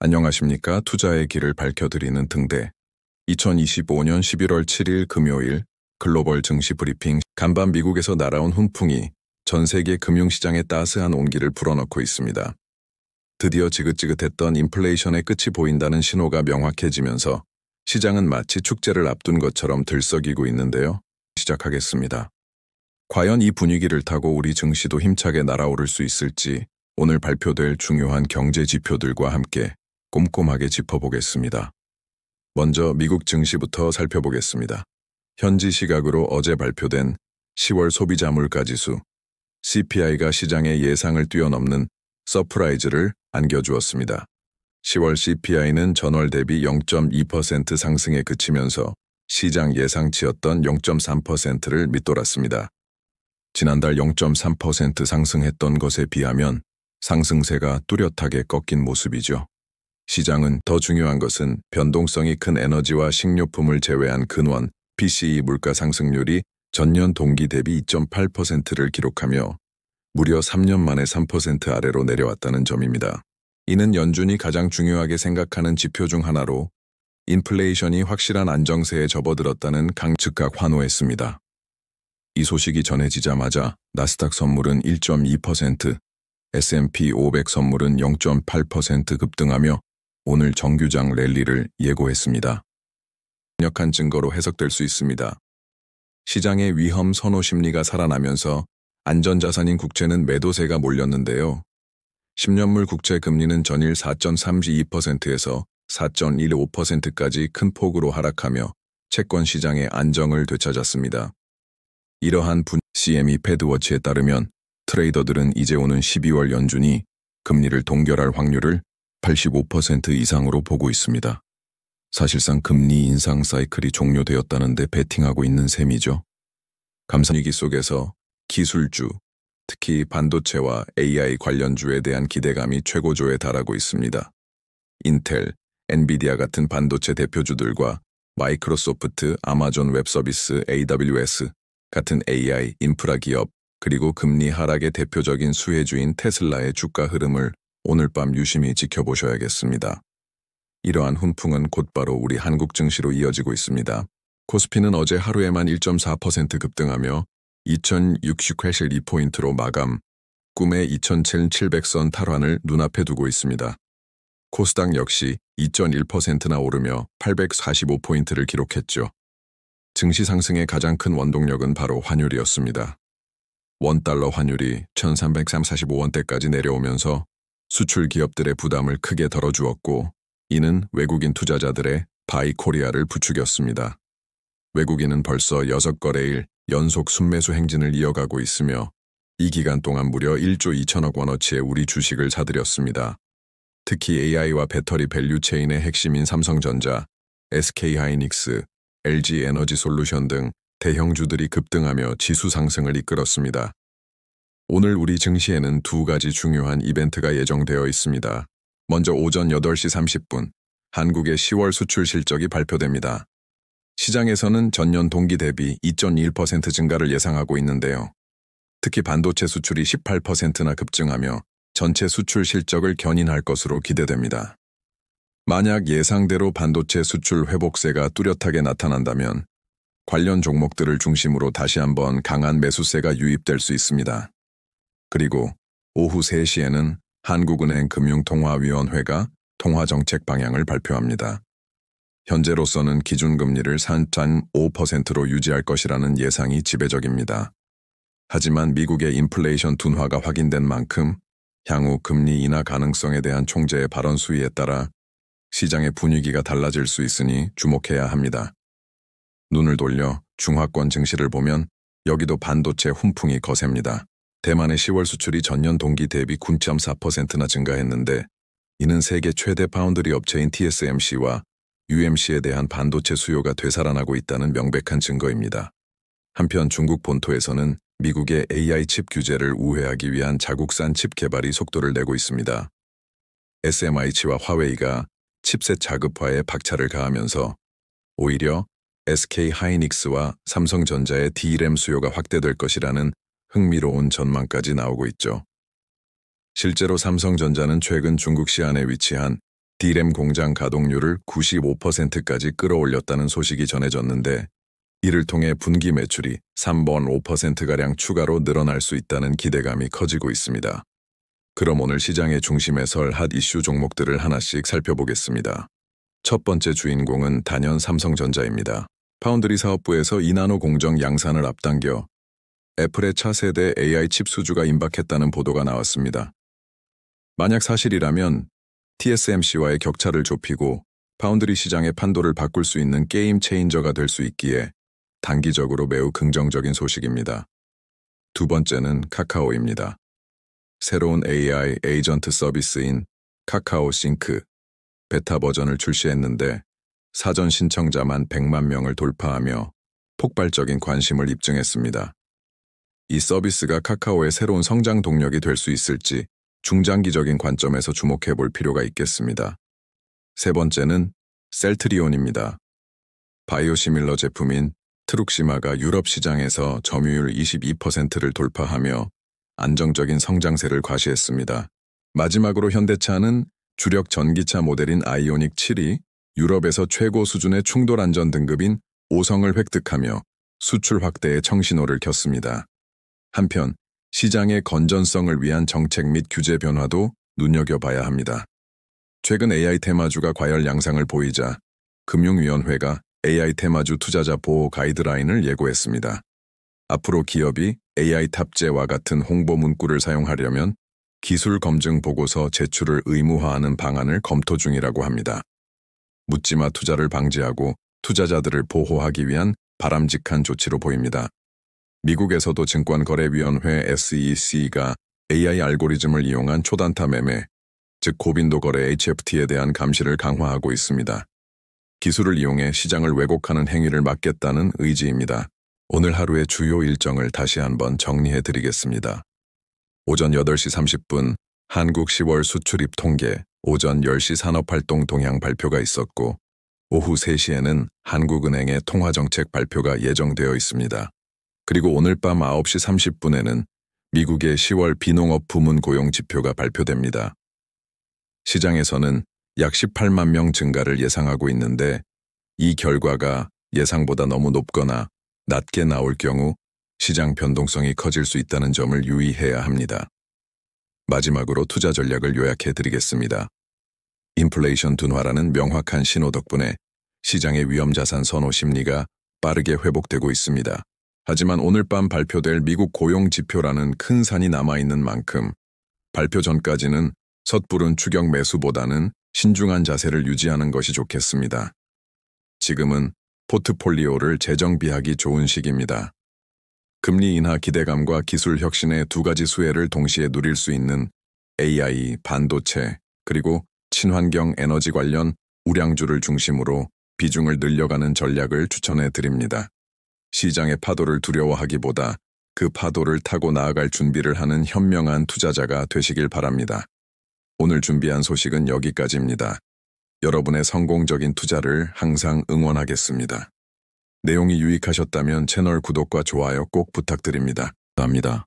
안녕하십니까. 투자의 길을 밝혀드리는 등대. 2025년 11월 7일 금요일 글로벌 증시 브리핑. 간밤 미국에서 날아온 훈풍이 전 세계 금융시장에 따스한 온기를 불어넣고 있습니다. 드디어 지긋지긋했던 인플레이션의 끝이 보인다는 신호가 명확해지면서 시장은 마치 축제를 앞둔 것처럼 들썩이고 있는데요. 시작하겠습니다. 과연 이 분위기를 타고 우리 증시도 힘차게 날아오를 수 있을지 오늘 발표될 중요한 경제 지표들과 함께 꼼꼼하게 짚어보겠습니다. 먼저 미국 증시부터 살펴보겠습니다. 현지 시각으로 어제 발표된 10월 소비자 물가지수 CPI가 시장의 예상을 뛰어넘는 서프라이즈를 안겨주었습니다. 10월 CPI는 전월 대비 0.2% 상승에 그치면서 시장 예상치였던 0.3%를 밑돌았습니다. 지난달 0.3% 상승했던 것에 비하면 상승세가 뚜렷하게 꺾인 모습이죠. 시장은 더 중요한 것은 변동성이 큰 에너지와 식료품을 제외한 근원 PCE 물가 상승률이 전년 동기 대비 2.8%를 기록하며 무려 3년 만에 3% 아래로 내려왔다는 점입니다. 이는 연준이 가장 중요하게 생각하는 지표 중 하나로 인플레이션이 확실한 안정세에 접어들었다는 즉각 환호했습니다. 이 소식이 전해지자마자 나스닥 선물은 1.2%, S&P 500 선물은 0.8% 급등하며 오늘 정규장 랠리를 예고했습니다. 강력한 증거로 해석될 수 있습니다. 시장의 위험 선호 심리가 살아나면서 안전자산인 국채는 매도세가 몰렸는데요. 10년물 국채 금리는 전일 4.32%에서 4.15%까지 큰 폭으로 하락하며 채권 시장의 안정을 되찾았습니다. 이러한 CME 패드워치에 따르면 트레이더들은 이제 오는 12월 연준이 금리를 동결할 확률을 85% 이상으로 보고 있습니다. 사실상 금리 인상 사이클이 종료되었다는데 베팅하고 있는 셈이죠. 감산 위기 속에서 기술주, 특히 반도체와 AI 관련주에 대한 기대감이 최고조에 달하고 있습니다. 인텔, 엔비디아 같은 반도체 대표주들과 마이크로소프트, 아마존 웹서비스, AWS 같은 AI 인프라 기업, 그리고 금리 하락의 대표적인 수혜주인 테슬라의 주가 흐름을 오늘 밤 유심히 지켜보셔야겠습니다. 이러한 훈풍은 곧바로 우리 한국 증시로 이어지고 있습니다. 코스피는 어제 하루에만 1.4% 급등하며 2062.2포인트로 마감, 꿈의 2700선 탈환을 눈앞에 두고 있습니다. 코스닥 역시 2.1%나 오르며 845포인트를 기록했죠. 증시 상승의 가장 큰 원동력은 바로 환율이었습니다. 원달러 환율이 1345원대까지 내려오면서 수출 기업들의 부담을 크게 덜어주었고 이는 외국인 투자자들의 바이 코리아를 부추겼습니다. 외국인은 벌써 6거래일 연속 순매수 행진을 이어가고 있으며 이 기간 동안 무려 1조 2천억 원어치의 우리 주식을 사들였습니다. 특히 AI와 배터리 밸류 체인의 핵심인 삼성전자, SK하이닉스, LG에너지솔루션 등 대형주들이 급등하며 지수 상승을 이끌었습니다. 오늘 우리 증시에는 두 가지 중요한 이벤트가 예정되어 있습니다. 먼저 오전 8시 30분, 한국의 10월 수출 실적이 발표됩니다. 시장에서는 전년 동기 대비 2.1% 증가를 예상하고 있는데요. 특히 반도체 수출이 18%나 급증하며 전체 수출 실적을 견인할 것으로 기대됩니다. 만약 예상대로 반도체 수출 회복세가 뚜렷하게 나타난다면 관련 종목들을 중심으로 다시 한번 강한 매수세가 유입될 수 있습니다. 그리고 오후 3시에는 한국은행 금융통화위원회가 통화정책 방향을 발표합니다. 현재로서는 기준금리를 3.5%로 유지할 것이라는 예상이 지배적입니다. 하지만 미국의 인플레이션 둔화가 확인된 만큼 향후 금리 인하 가능성에 대한 총재의 발언 수위에 따라 시장의 분위기가 달라질 수 있으니 주목해야 합니다. 눈을 돌려 중화권 증시를 보면 여기도 반도체 훈풍이 거셉니다. 대만의 10월 수출이 전년 동기 대비 9.4%나 증가했는데 이는 세계 최대 파운드리 업체인 TSMC와 UMC에 대한 반도체 수요가 되살아나고 있다는 명백한 증거입니다. 한편 중국 본토에서는 미국의 AI 칩 규제를 우회하기 위한 자국산 칩 개발이 속도를 내고 있습니다. SMIC와 화웨이가 칩셋 자급화에 박차를 가하면서 오히려 SK하이닉스와 삼성전자의 D램 수요가 확대될 것이라는 흥미로운 전망까지 나오고 있죠. 실제로 삼성전자는 최근 중국 시안에 위치한 D램 공장 가동률을 95%까지 끌어올렸다는 소식이 전해졌는데 이를 통해 분기 매출이 3번 5%가량 추가로 늘어날 수 있다는 기대감이 커지고 있습니다. 그럼 오늘 시장의 중심에 설 핫 이슈 종목들을 하나씩 살펴보겠습니다. 첫 번째 주인공은 단연 삼성전자입니다. 파운드리 사업부에서 2나노 공정 양산을 앞당겨 애플의 차세대 AI 칩 수주가 임박했다는 보도가 나왔습니다. 만약 사실이라면 TSMC와의 격차를 좁히고 파운드리 시장의 판도를 바꿀 수 있는 게임 체인저가 될 수 있기에 단기적으로 매우 긍정적인 소식입니다. 두 번째는 카카오입니다. 새로운 AI 에이전트 서비스인 카카오 싱크 베타 버전을 출시했는데 사전 신청자만 100만 명을 돌파하며 폭발적인 관심을 입증했습니다. 이 서비스가 카카오의 새로운 성장 동력이 될 수 있을지 중장기적인 관점에서 주목해 볼 필요가 있겠습니다. 세 번째는 셀트리온입니다. 바이오시밀러 제품인 트룩시마가 유럽 시장에서 점유율 22%를 돌파하며 안정적인 성장세를 과시했습니다. 마지막으로 현대차는 주력 전기차 모델인 아이오닉 7이 유럽에서 최고 수준의 충돌 안전 등급인 5성을 획득하며 수출 확대에 청신호를 켰습니다. 한편 시장의 건전성을 위한 정책 및 규제 변화도 눈여겨봐야 합니다. 최근 AI 테마주가 과열 양상을 보이자 금융위원회가 AI 테마주 투자자 보호 가이드라인을 예고했습니다. 앞으로 기업이 AI 탑재와 같은 홍보 문구를 사용하려면 기술 검증 보고서 제출을 의무화하는 방안을 검토 중이라고 합니다. 묻지마 투자를 방지하고 투자자들을 보호하기 위한 바람직한 조치로 보입니다. 미국에서도 증권거래위원회 SEC가 AI 알고리즘을 이용한 초단타 매매, 즉 고빈도 거래 HFT에 대한 감시를 강화하고 있습니다. 기술을 이용해 시장을 왜곡하는 행위를 막겠다는 의지입니다. 오늘 하루의 주요 일정을 다시 한번 정리해 드리겠습니다. 오전 8시 30분 한국 10월 수출입 통계, 오전 10시 산업활동 동향 발표가 있었고 오후 3시에는 한국은행의 통화정책 발표가 예정되어 있습니다. 그리고 오늘 밤 9시 30분에는 미국의 10월 비농업 부문 고용 지표가 발표됩니다. 시장에서는 약 18만 명 증가를 예상하고 있는데 이 결과가 예상보다 너무 높거나 낮게 나올 경우 시장 변동성이 커질 수 있다는 점을 유의해야 합니다. 마지막으로 투자 전략을 요약해 드리겠습니다. 인플레이션 둔화라는 명확한 신호 덕분에 시장의 위험자산 선호 심리가 빠르게 회복되고 있습니다. 하지만 오늘 밤 발표될 미국 고용 지표라는 큰 산이 남아있는 만큼 발표 전까지는 섣부른 추격 매수보다는 신중한 자세를 유지하는 것이 좋겠습니다. 지금은 포트폴리오를 재정비하기 좋은 시기입니다. 금리 인하 기대감과 기술 혁신의 두 가지 수혜를 동시에 누릴 수 있는 AI, 반도체, 그리고 친환경 에너지 관련 우량주를 중심으로 비중을 늘려가는 전략을 추천해 드립니다. 시장의 파도를 두려워하기보다 그 파도를 타고 나아갈 준비를 하는 현명한 투자자가 되시길 바랍니다. 오늘 준비한 소식은 여기까지입니다. 여러분의 성공적인 투자를 항상 응원하겠습니다. 내용이 유익하셨다면 채널 구독과 좋아요 꼭 부탁드립니다. 감사합니다.